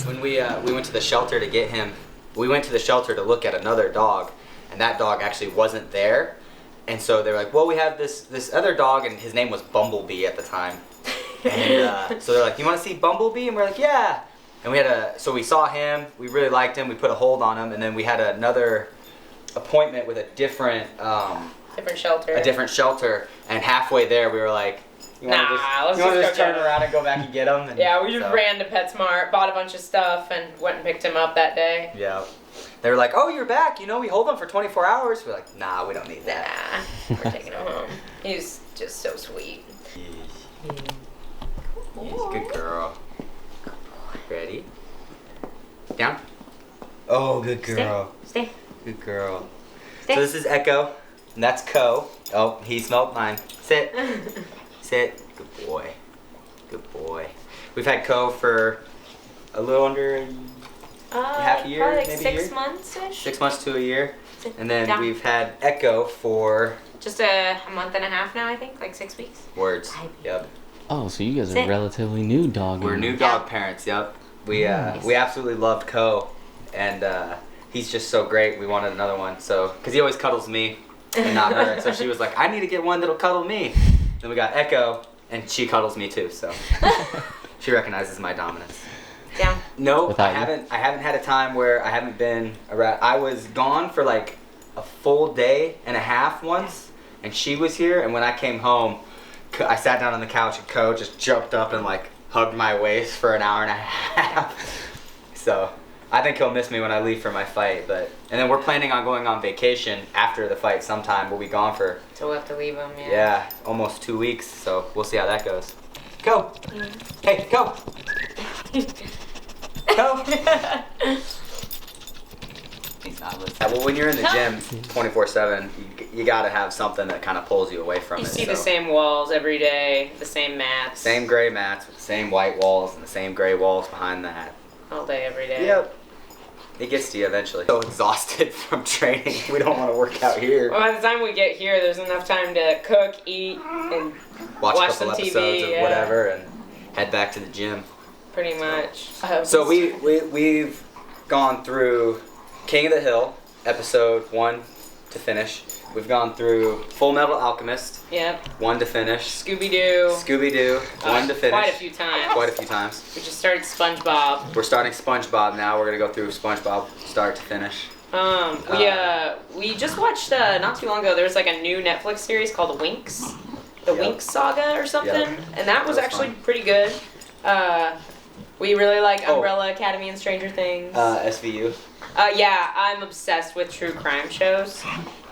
When we went to the shelter to get him, we went to the shelter to look at another dog, and that dog actually wasn't there. And so they were like, well, we have this other dog, and his name was Bumblebee at the time. And so they're like, you want to see Bumblebee? And we're like, yeah. And so we saw him, we really liked him, we put a hold on him, and then we had another appointment with a different shelter. And halfway there, we were like, you want to just turn around and go back and get him? And yeah, we just ran to PetSmart, bought a bunch of stuff, and went and picked him up that day. Yeah. They were like, oh, you're back. You know, we hold them for 24 hours. We're like, nah, we don't need that. Nah, we're taking him home. He's just so sweet. He's a good girl. Ready? Down. Oh, good girl. Stay. Good girl. Stay. So this is Echo, and that's Co. Oh, he smelled mine. Sit. Sit. Good boy. Good boy. We've had Co for a little under half a year, probably like maybe 6 months-ish. 6 months to a year. And then Down. we've had Echo for just a month and a half now, I think, like 6 weeks. words. Yep. Oh, so you guys are relatively new dog. We're new dog parents. Yep. We absolutely loved Co, and he's just so great. We wanted another one, so because he always cuddles me and not her. And so she was like, I need to get one that'll cuddle me. Then we got Echo, and she cuddles me too. So she recognizes my dominance. Down. No, I haven't had a time where I haven't been around. I was gone for like a full day and a half once, and she was here. And when I came home, I sat down on the couch, and Co just jumped up and like hugged my waist for an hour and a half. So I think he'll miss me when I leave for my fight. And then we're planning on going on vacation after the fight sometime. We'll be gone for. So we'll have to leave him. Yeah. Yeah, almost 2 weeks. So we'll see how that goes. Go. Hey, go. Go. He's not listening. Well, when you're in the gym 24/7, you gotta have something that kind of pulls you away from it. You see the same walls every day, the same mats. Same gray mats with the same white walls and the same gray walls behind that. All day, every day. Yep. It gets to you eventually. So exhausted from training, we don't want to work out here. Well, by the time we get here, there's enough time to cook, eat, and watch a couple some episodes TV, of whatever, and head back to the gym. Pretty much. So we've gone through King of the Hill, episode 1 to finish. We've gone through Full Metal Alchemist. Yep. 1 to finish. Scooby-Doo. 1 to finish. Quite a few times. We just started SpongeBob. We're starting SpongeBob now. We're gonna go through SpongeBob start to finish. We just watched not too long ago. There was like a new Netflix series called Winx, the Winx Saga or something, and that was actually fun. Pretty good. We really like Umbrella Academy and Stranger Things. SVU. Yeah, I'm obsessed with true crime shows,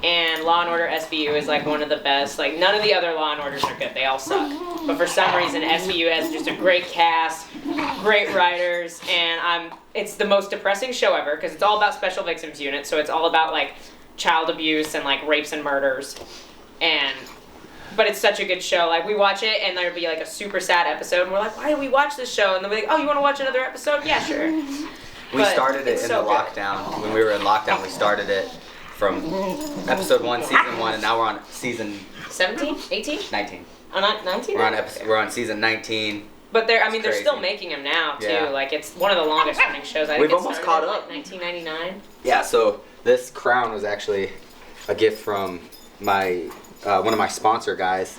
and Law and Order SVU is like one of the best. Like none of the other Law and Orders are good; they all suck. But for some reason, SVU has just a great cast, great writers, and it's the most depressing show ever because it's all about Special Victims Unit. So it's all about like child abuse and like rapes and murders, but it's such a good show. Like we watch it, and there'll be like a super sad episode, and we're like, "Why did we watch this show?" And they'll be like, "Oh, you want to watch another episode? Yeah, sure." We started it in the lockdown. When we were in lockdown, we started it from episode 1, season 1, and now we're on season 17, 18, 19. Oh, not 19. We're on season 19. But they're still making them now too. Yeah. Like it's one of the longest running shows. I think We've almost caught up. Like 1999. Yeah. So this crown was actually a gift from my one of my sponsor guys,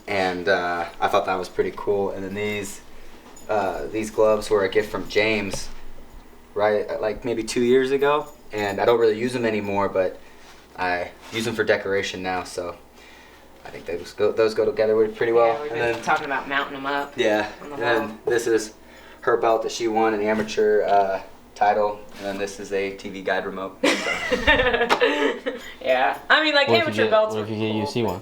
and I thought that was pretty cool. And then these gloves were a gift from James, right? Like maybe 2 years ago, and I don't really use them anymore, but I use them for decoration now. So I think those go together pretty well. Yeah, we've been talking about mounting them up. Yeah. And then this is her belt that she won in the amateur title, and then this is a TV guide remote. So. Yeah. I mean, like amateur belts. What if you get a UFC one?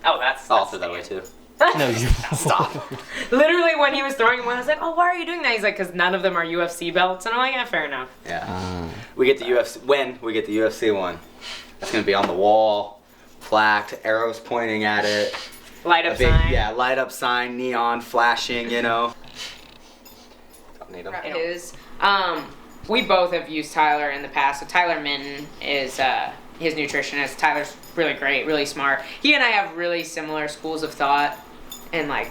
Oh, that's I'll throw that way too. No, you stop. Literally, when he was throwing one, I was like, "Oh, why are you doing that?" He's like, "Because none of them are UFC belts," and I'm like, "Yeah, fair enough." Yeah. We get the UFC when we get the UFC one. That's gonna be on the wall, plaqued, arrows pointing at it. Light up sign. Yeah, light up sign, neon flashing. You know. Don't need them. We both have used Tyler in the past. So Tyler Minton is his nutritionist. Tyler's really great, really smart. He and I have really similar schools of thought and like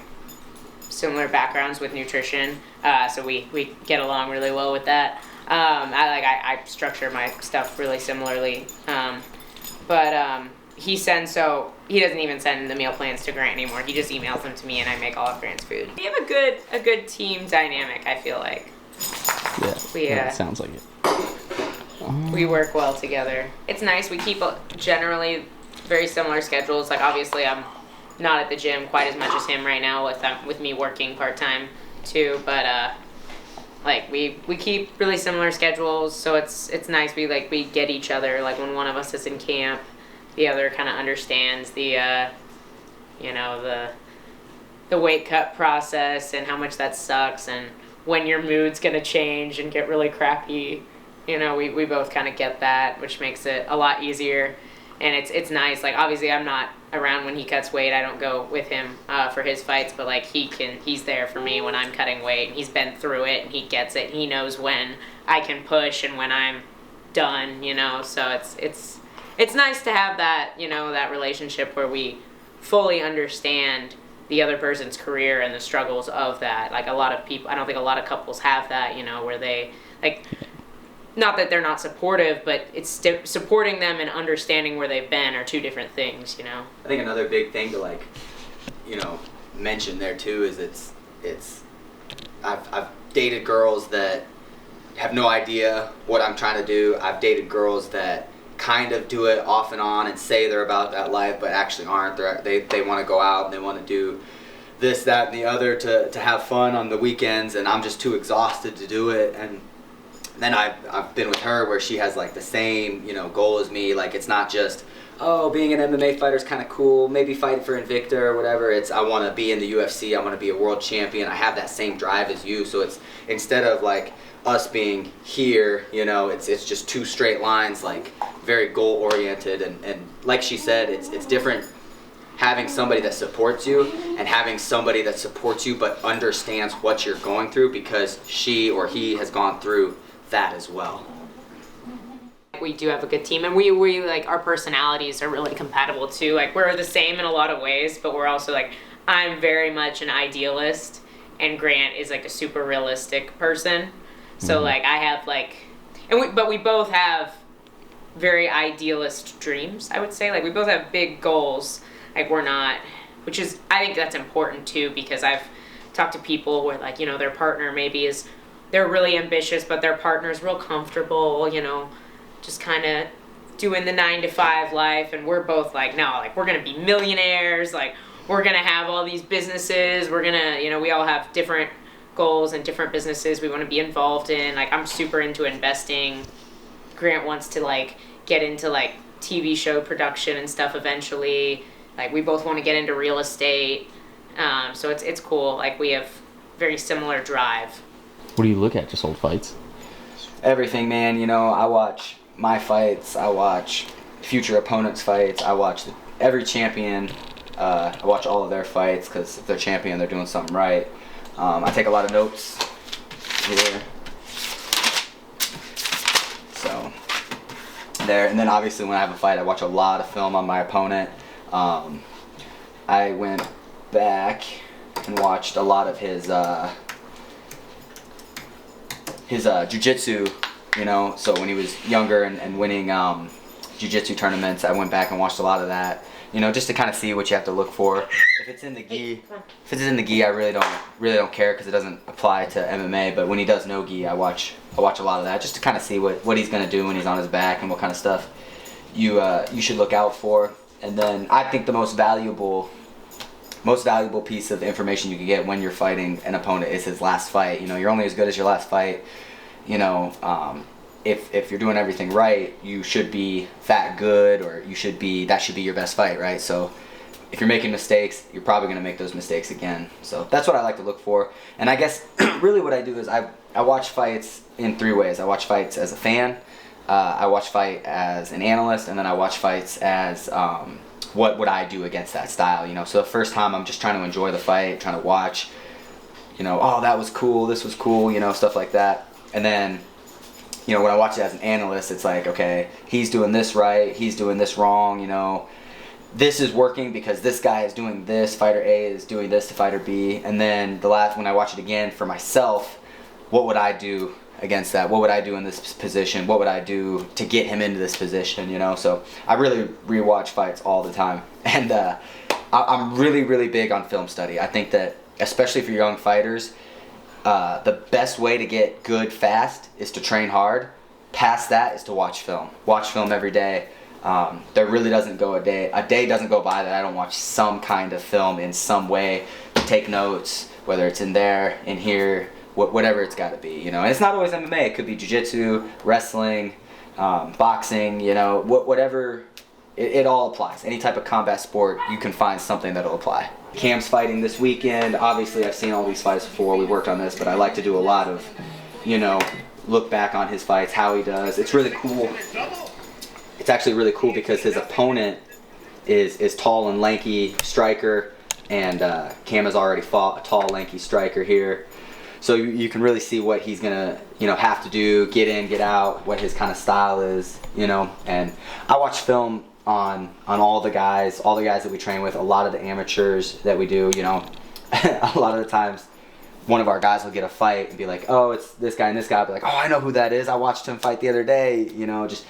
similar backgrounds with nutrition, so we get along really well with that. I structure my stuff really similarly, but he doesn't even send the meal plans to Grant anymore. He just emails them to me, and I make all of Grant's food. We have a good team dynamic, I feel like. Yeah, it sounds like it. We work well together. It's nice. We keep generally very similar schedules. Like, obviously, I'm not at the gym quite as much as him right now with me working part-time too, but like we keep really similar schedules, so it's nice. We get each other. Like, when one of us is in camp, the other kind of understands the weight cut process and how much that sucks, and when your mood's gonna change and get really crappy. We both kind of get that, which makes it a lot easier, and it's nice. Like, obviously, I'm not around when he cuts weight. I don't go with him for his fights, but like he's there for me when I'm cutting weight, and he's been through it, and he gets it. And he knows when I can push and when I'm done. So it's nice to have that that relationship where we fully understand the other person's career and the struggles of that. Like, a lot of people, I don't think a lot of couples have that. Where they like. Not that they're not supportive, but it's supporting them and understanding where they've been are two different things, I think another big thing to mention there too is I've dated girls that have no idea what I'm trying to do. I've dated girls that kind of do it off and on and say they're about that life, but actually aren't. They want to go out and they want to do this, that, and the other to have fun on the weekends, and I'm just too exhausted to do it. And then I've been with her where she has like the same goal as me. Like, it's not just, oh, being an MMA fighter is kind of cool, maybe fighting for Invicta or whatever. It's, I want to be in the UFC, I want to be a world champion. I have that same drive as you. So it's, instead of like us being here, it's just two straight lines, like very goal oriented, and like she said, it's different having somebody that supports you and having somebody that supports you but understands what you're going through, because she or he has gone through that as well. We do have a good team, and we like, our personalities are really compatible too. Like, we're the same in a lot of ways, but we're also like, I'm very much an idealist, and Grant is like a super realistic person. So like, I have like, but we both have very idealist dreams, I would say. Like, we both have big goals. Like, we're not, which is, I think that's important too, because I've talked to people where like, their partner maybe is, they're really ambitious, but their partner's real comfortable, just kind of doing the 9-to-5 life. And we're both like, no, like, we're going to be millionaires. Like, we're going to have all these businesses. We're going to, we all have different goals and different businesses we want to be involved in. Like, I'm super into investing. Grant wants to like get into like TV show production and stuff eventually. Like, we both want to get into real estate. So it's cool. Like, we have very similar drive. What do you look at? Just old fights? Everything, man. I watch my fights. I watch future opponents' fights. I watch every champion. I watch all of their fights, because if they're champion, they're doing something right. I take a lot of notes here. So, there. And then obviously when I have a fight, I watch a lot of film on my opponent. I went back and watched a lot of his jiu-jitsu, so when he was younger and winning jiu-jitsu tournaments, I went back and watched a lot of that, just to kind of see what you have to look for. If it's in the gi, I really don't care, because it doesn't apply to MMA, but when he does no gi, I watch a lot of that, just to kind of see what he's going to do when he's on his back, and what kind of stuff you should look out for. And then I think the most valuable piece of information you can get when you're fighting an opponent is his last fight. You're only as good as your last fight. If you're doing everything right, you should be that good, or that should be your best fight, right? So if you're making mistakes, you're probably going to make those mistakes again. So that's what I like to look for. And I guess really what I do is I watch fights in three ways. I watch fights as a fan, I watch fight as an analyst, and then I watch fights as what would I do against that style. So the first time I'm just trying to enjoy the fight, trying to watch, oh, that was cool, this was cool, stuff like that. And then when I watch it as an analyst, it's like, okay, he's doing this right, he's doing this wrong, this is working because this guy is doing this, fighter A is doing this to fighter B, and then when I watch it again for myself, what would I do against that? What would I do in this position? What would I do to get him into this position, you know? So I really rewatch fights all the time. And I'm really, really big on film study. I think that, especially for young fighters, the best way to get good fast is to train hard. Past that is to watch film. Watch film every day. There really doesn't go a day doesn't go by that I don't watch some kind of film in some way, take notes, whether it's in there, in here, whatever it's got to be, you know. And it's not always MMA. It could be jiu-jitsu, wrestling, boxing, you know, whatever. It all applies. Any type of combat sport, you can find something that'll apply. Cam's fighting this weekend. Obviously, I've seen all these fights before. We worked on this, but I like to do a lot of, you know, look back on his fights, how he does. It's really cool. It's actually really cool because his opponent is tall and lanky striker, and Cam has already fought a tall, lanky striker here. So you can really see what he's gonna, you know, have to do, get in, get out, what his kind of style is, you know. And I watch film on all the guys that we train with, a lot of the amateurs that we do, you know. A lot of the times, one of our guys will get a fight and be like, oh, it's this guy and this guy. I'll be like, oh, I know who that is. I watched him fight the other day, you know. Just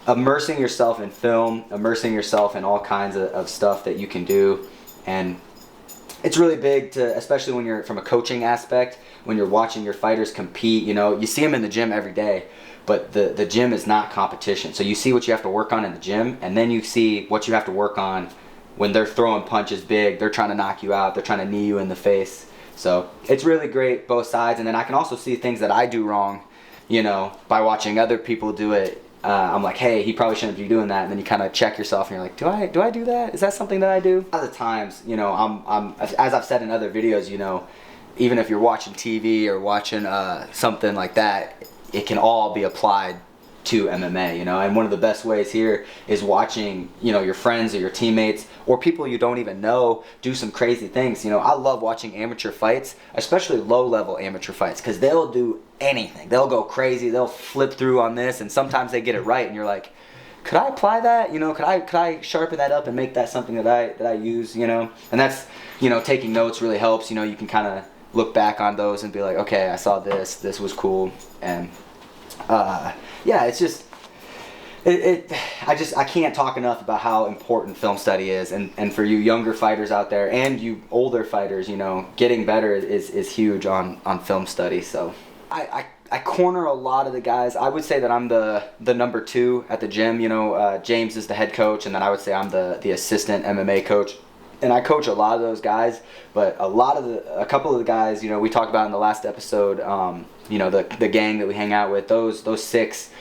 immersing yourself in film, immersing yourself in all kinds of stuff that you can do. And it's really big to, especially when you're from a coaching aspect, when you're watching your fighters compete, you know, you see them in the gym every day, but the gym is not competition. So you see what you have to work on in the gym, and then you see what you have to work on when they're throwing punches big, they're trying to knock you out, they're trying to knee you in the face. So it's really great, both sides. And then I can also see things that I do wrong, you know, by watching other people do it. I'm like, hey, he probably shouldn't be doing that. And then you kind of check yourself and you're like, do I do that? Is that something that I do? A lot of the times, you know, I'm as I've said in other videos, you know, even if you're watching TV or watching something like that, it can all be applied to MMA, you know. And one of the best ways here is watching, you know, your friends or your teammates or people you don't even know do some crazy things. You know, I love watching amateur fights, especially low-level amateur fights, because they'll do anything. They'll go crazy. They'll flip through on this, and sometimes they get it right, and you're like, could I apply that? You know, could I sharpen that up and make that something that I use? You know, and that's, you know, taking notes really helps. You know, you can kind of look back on those and be like, okay, I saw this. This was cool, and yeah, it's just. I can't talk enough about how important film study is, and for you younger fighters out there and you older fighters, you know, getting better is huge on film study. So I corner a lot of the guys. I would say that I'm the number 2 at the gym. You know, James is the head coach, and then I would say I'm the assistant MMA coach. And I coach a lot of those guys, but a couple of the guys, you know, we talked about in the last episode, you know, the gang that we hang out with, those 6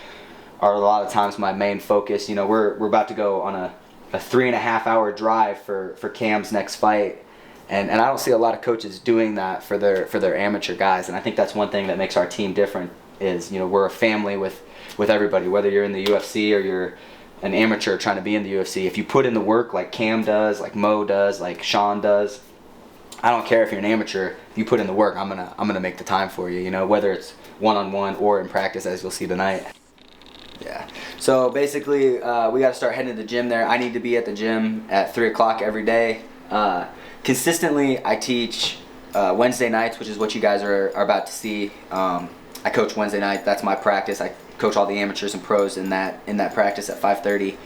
are a lot of times my main focus. You know, we're about to go on a 3.5-hour drive for Cam's next fight, and I don't see a lot of coaches doing that for their amateur guys. And I think that's one thing that makes our team different is, you know, we're a family with everybody, whether you're in the UFC or you're an amateur trying to be in the UFC. If you put in the work like Cam does, like Mo does, like Sean does, I don't care if you're an amateur. If you put in the work, I'm gonna make the time for you. You know, whether it's one-on-one or in practice, as you'll see tonight. Yeah. So basically, we got to start heading to the gym there. I need to be at the gym at 3 o'clock every day. Consistently, I teach Wednesday nights, which is what you guys are about to see. I coach Wednesday night. That's my practice. I coach all the amateurs and pros in that practice at 5:30.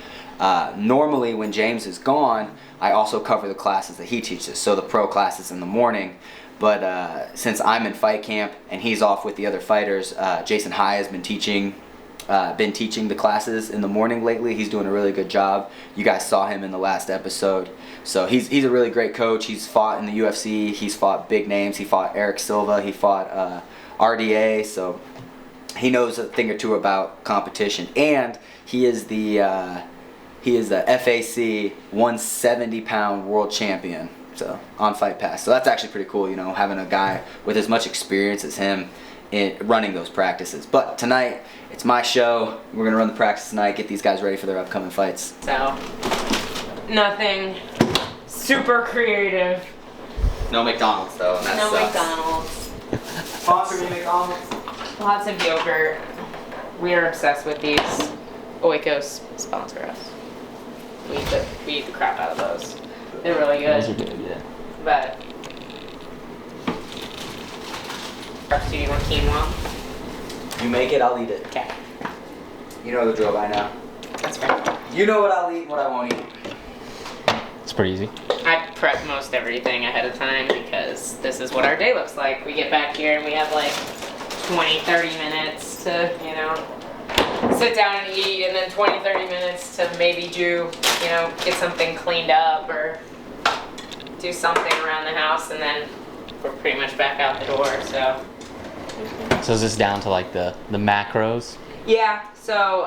Normally, when James is gone, I also cover the classes that he teaches, so the pro classes in the morning. But since I'm in fight camp and he's off with the other fighters, Jason High has been teaching the classes in the morning lately. He's doing a really good job. You guys saw him in the last episode. So he's a really great coach. He's fought in the UFC. He's fought big names. He fought Eric Silva. He fought RDA. So he knows a thing or two about competition. And he is the FAC 170-pound world champion. So on Fight Pass. So that's actually pretty cool, you know, having a guy with as much experience as him in running those practices. But tonight, it's my show. We're gonna run the practice tonight, get these guys ready for their upcoming fights. So, nothing super creative. No McDonald's though, and that No sucks. McDonald's. Sponsor me, McDonald's. Lots of yogurt. We are obsessed with these. Oikos sponsor us. we eat the crap out of those. They're really good. Those are good, yeah. But do you want quinoa? You make it, I'll eat it. Okay. You know the drill by now. That's right. You know what I'll eat and what I won't eat. It's pretty easy. I prep most everything ahead of time because this is what our day looks like. We get back here and we have like 20, 30 minutes to, you know, sit down and eat, and then 20, 30 minutes to maybe do, you know, get something cleaned up or do something around the house, and then we're pretty much back out the door, so. So is this down to like the macros? Yeah, so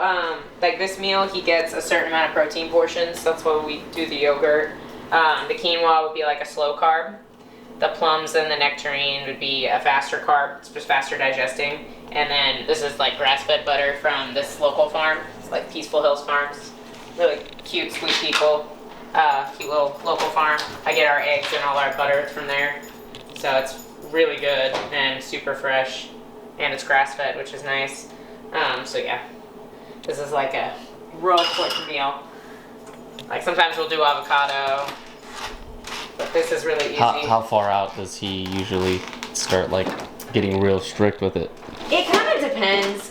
like this meal, he gets a certain amount of protein portions. That's why we do the yogurt. The quinoa would be like a slow carb. The plums and the nectarine would be a faster carb. It's just faster digesting. And then this is like grass-fed butter from this local farm. It's like Peaceful Hills Farms. Really cute, sweet people. Cute little local farm. I get our eggs and all our butter from there. So it's really good and super fresh. And it's grass-fed, which is nice. So yeah, this is like a real quick meal. Like sometimes we'll do avocado, but this is really easy. How far out does he usually start like getting real strict with it? It kind of depends.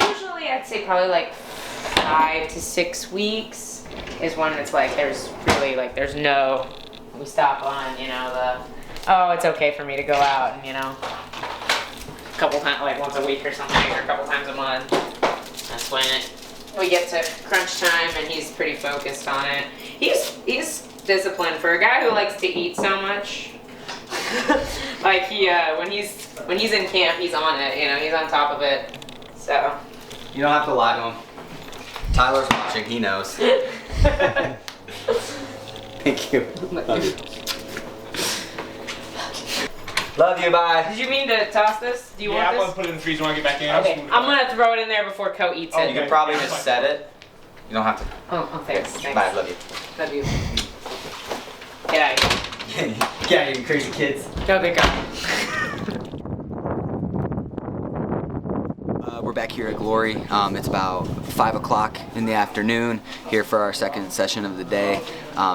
Usually I'd say probably like 5 to 6 weeks is when it's like there's really like there's no, we stop on, you know, the, oh, it's okay for me to go out and, you know, a couple times, like once a week or something, or a couple times a month. That's when we get to crunch time and he's pretty focused on it. He's disciplined for a guy who likes to eat so much. Like he, when he's in camp, he's on it, you know, he's on top of it, so. You don't have to lie to him. Tyler's watching, he knows. Thank you. Love you, bye. Did you mean to toss this? Do you want this? Yeah, I'm gonna put it in the freezer when I get back in. Okay, I'm gonna throw it in there before Co eats it. You can probably just set it. You don't have to. Oh, thanks. Thanks. Bye, love you. Love you. Get out of here. Get out of here, you crazy kids. Go, big guy. We're back here at Glory. It's about 5 o'clock in the afternoon here for our second session of the day.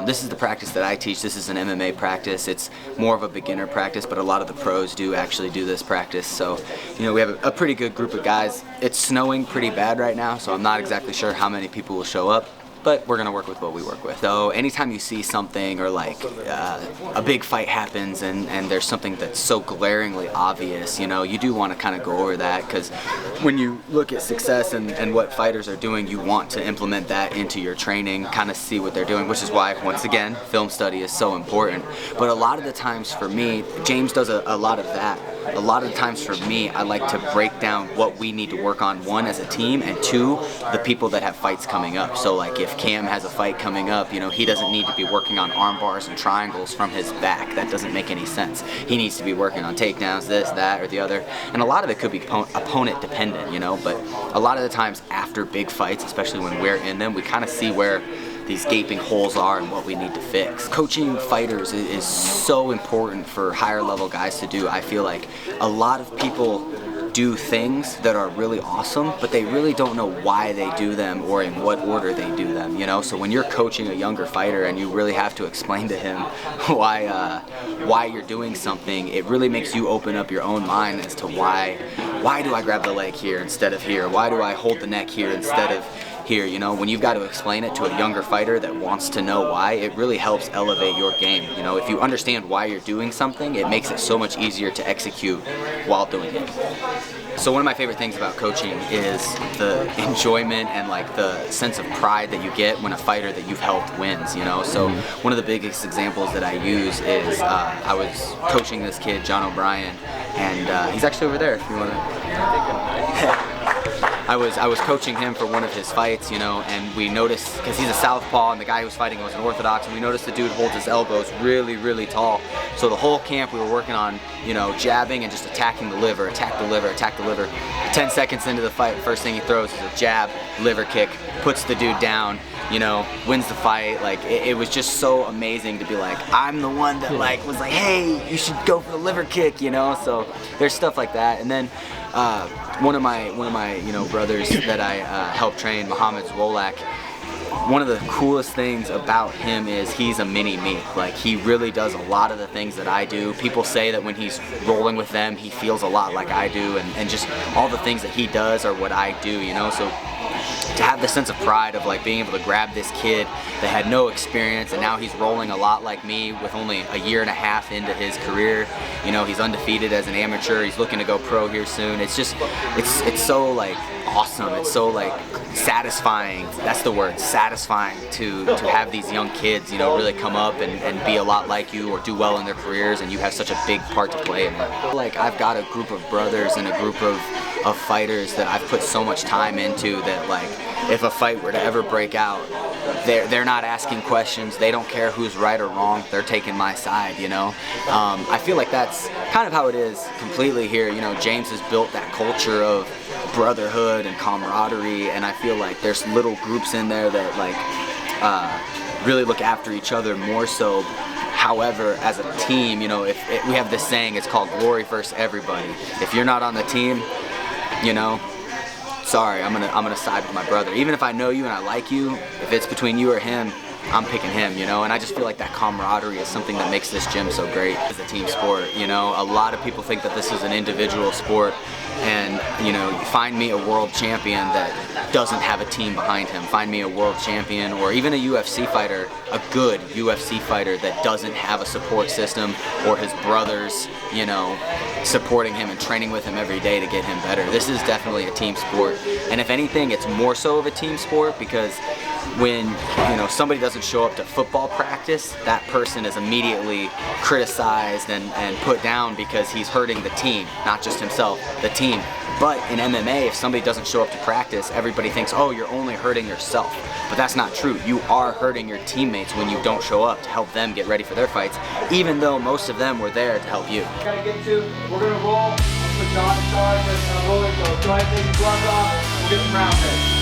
This is the practice that I teach. This is an MMA practice. It's more of a beginner practice, but a lot of the pros do actually do this practice. So, you know, we have a pretty good group of guys. It's snowing pretty bad right now, so I'm not exactly sure how many people will show up. But we're gonna work with what we work with. So anytime you see something or like a big fight happens and there's something that's so glaringly obvious, you know, you do want to kind of go over that, because when you look at success and what fighters are doing, you want to implement that into your training, kind of see what they're doing, which is why, once again, film study is so important. But a lot of the times for me, James does a lot of that. A lot of the times for me, I like to break down what we need to work on, one, as a team, and two, the people that have fights coming up. So like if Cam has a fight coming up, you know, he doesn't need to be working on arm bars and triangles from his back. That doesn't make any sense. He needs to be working on takedowns, this, that, or the other. And a lot of it could be opponent dependent, you know, but a lot of the times after big fights, especially when we're in them, we kind of see where these gaping holes are and what we need to fix. Coaching fighters is so important for higher level guys to do. I feel like a lot of people do things that are really awesome, but they really don't know why they do them or in what order they do them, you know? So when you're coaching a younger fighter and you really have to explain to him why you're doing something, it really makes you open up your own mind as to why do I grab the leg here instead of here? Why do I hold the neck here instead of here, you know? When you've got to explain it to a younger fighter that wants to know why, it really helps elevate your game. You know, if you understand why you're doing something, it makes it so much easier to execute while doing it. So one of my favorite things about coaching is the enjoyment and like the sense of pride that you get when a fighter that you've helped wins, you know? So one of the biggest examples that I use is I was coaching this kid, John O'Brien, and he's actually over there if you want to. I was coaching him for one of his fights, you know, and we noticed, because he's a southpaw and the guy who was fighting was an orthodox, and we noticed the dude holds his elbows really, really tall. So the whole camp we were working on, you know, jabbing and just attacking the liver, attack the liver, attack the liver. 10 seconds into the fight, first thing he throws is a jab, liver kick, puts the dude down, you know, wins the fight. Like, it was just so amazing to be like, I'm the one that like was like, hey, you should go for the liver kick, you know? So there's stuff like that. And then one of my you know, brothers that I helped train, Mohammed Zwolak, one of the coolest things about him is he's a mini me. Like, he really does a lot of the things that I do. People say that when he's rolling with them, he feels a lot like I do, and just all the things that he does are what I do, you know? So to have the sense of pride of like being able to grab this kid that had no experience and now he's rolling a lot like me with only a year and a half into his career. You know, he's undefeated as an amateur. He's looking to go pro here soon. It's just, it's so like awesome. It's so like satisfying. That's the word, satisfying to have these young kids, you know, really come up and be a lot like you or do well in their careers, and you have such a big part to play in it. Like, I've got a group of brothers and a group of fighters that I've put so much time into that, like, if a fight were to ever break out, they're not asking questions. They don't care who's right or wrong. They're taking my side, you know. I feel like that's kind of how it is completely here. You know, James has built that culture of brotherhood and camaraderie, and I feel like there's little groups in there that like really look after each other more so. However, as a team, you know, we have this saying, it's called glory first everybody. If you're not on the team, you know, sorry, I'm gonna side with my brother. Even if I know you and I like you, if it's between you or him, I'm picking him, you know. And I just feel like that camaraderie is something that makes this gym so great. It's a team sport, you know. A lot of people think that this is an individual sport, and you know, find me a world champion that doesn't have a team behind him. Find me a world champion, or even a UFC fighter, a good UFC fighter that doesn't have a support system, or his brothers, you know, supporting him and training with him every day to get him better. This is definitely a team sport, and if anything, it's more so of a team sport because when, you know, somebody doesn't show up to football practice, that person is immediately criticized and put down because he's hurting the team, not just himself, the team. But in MMA, if somebody doesn't show up to practice, everybody thinks, oh, you're only hurting yourself. But that's not true. You are hurting your teammates when you don't show up to help them get ready for their fights, even though most of them were there to help you. We're gonna roll. Put John in charge. Let's roll it. Go ahead, take your gloves off. We'll get some rounds in.